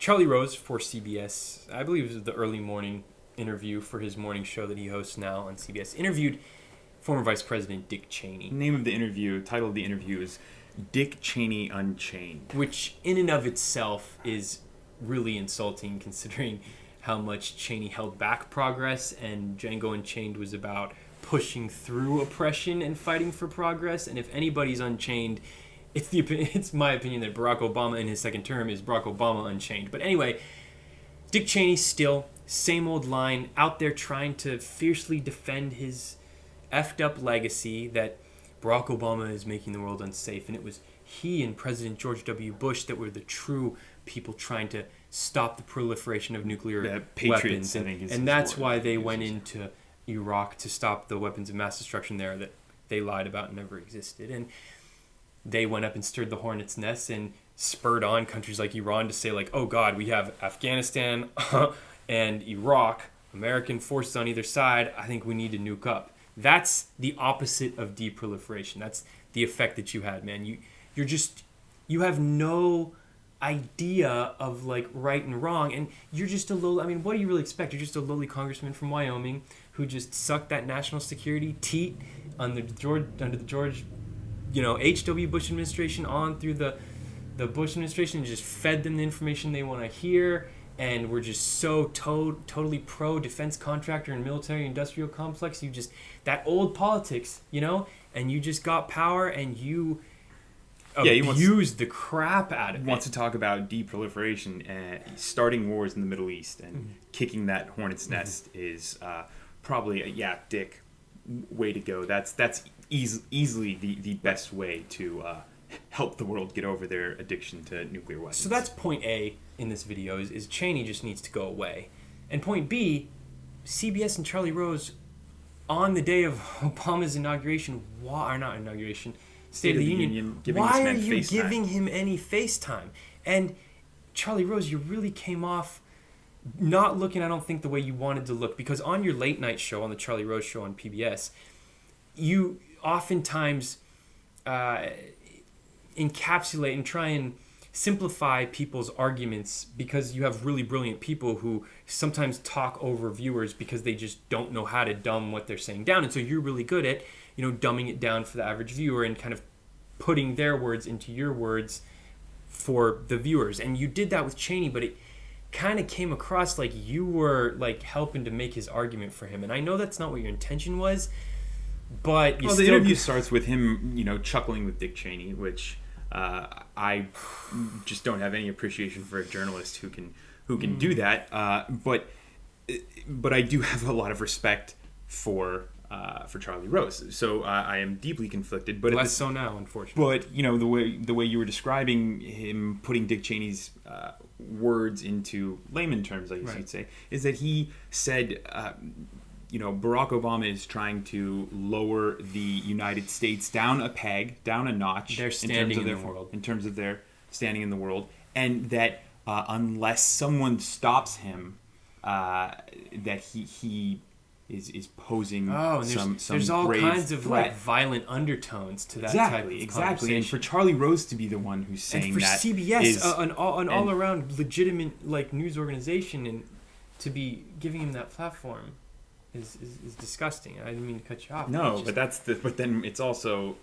Charlie Rose for CBS, I believe it was the early morning interview for his morning show that he hosts now on CBS, interviewed former Vice President Dick Cheney. The name of the interview, title of the interview is Dick Cheney Unchained. Which in and of itself is really insulting considering how much Cheney held back progress, and Django Unchained was about pushing through oppression and fighting for progress. And if anybody's unchained, it's my opinion that Barack Obama in his second term is Barack Obama unchained. But anyway, Dick Cheney still, same old line, out there trying to fiercely defend his effed up legacy that Barack Obama is making the world unsafe. And it was he and President George W. Bush that were the true people trying to stop the proliferation of nuclear weapons. And that's why they went into Iraq to stop the weapons of mass destruction there that they lied about and never existed. And they went up and stirred the hornet's nest and spurred on countries like Iran to say, like, oh God, we have Afghanistan and Iraq, American forces on either side. I think we need to nuke up. That's the opposite of deproliferation. That's the effect that you had, man. You have no idea of like right and wrong, and you're just a little. I mean, what do you really expect? You're just a lowly congressman from Wyoming who just sucked that national security teat under the George, H.W. Bush administration on through the Bush administration, and just fed them the information they want to hear. And we're just so totally pro defense contractor and military industrial complex. You just that old politics, and you just got power and you. Abused the crap out of it. He wants to talk about deproliferation and starting wars in the Middle East and kicking that hornet's nest is probably Dick, way to go. That's easily the best way to help the world get over their addiction to nuclear weapons. So that's point A in this video is Cheney just needs to go away. And point B, CBS and Charlie Rose on the day of Obama's State of the Union, why are you giving him any FaceTime? And Charlie Rose, you really came off not looking, I don't think, the way you wanted to look. Because on your late night show, on the Charlie Rose Show on PBS, you oftentimes encapsulate and try and simplify people's arguments because you have really brilliant people who sometimes talk over viewers because they just don't know how to dumb what they're saying down. And so you're really good at dumbing it down for the average viewer and kind of putting their words into your words for the viewers. And you did that with Cheney, but it kind of came across like you were like helping to make his argument for him. And I know that's not what your intention was, but the interview starts with him, chuckling with Dick Cheney, which I just don't have any appreciation for a journalist who can do that. But I do have a lot of respect for Charlie Rose, so I am deeply conflicted. But less so now, unfortunately. But the way you were describing him, putting Dick Cheney's words into layman terms, I guess you'd say, is that he said, Barack Obama is trying to lower the United States down a peg, down a notch, their standing in the world, in terms of their standing in the world, and that unless someone stops him, that he is posing some there's all grave kinds of threat. like violent undertones to that Exactly. And for Charlie Rose to be the one who's saying and for that CBS, an all around legitimate like news organization, and to be giving him that platform is disgusting. I didn't mean to cut you off. No, but then it's also,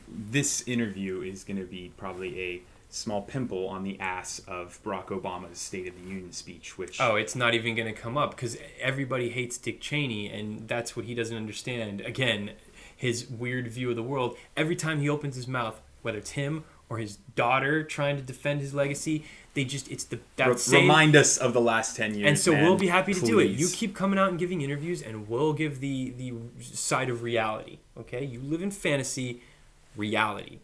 this interview is going to be probably a small pimple on the ass of Barack Obama's State of the Union speech, which... Oh, it's not even going to come up because everybody hates Dick Cheney, and that's what he doesn't understand. Again, his weird view of the world. Every time he opens his mouth, whether it's him or his daughter trying to defend his legacy, remind us of the last 10 years. And so man. We'll be happy to Please. do it. You keep coming out and giving interviews, and we'll give the side of reality. Okay, you live in fantasy, reality.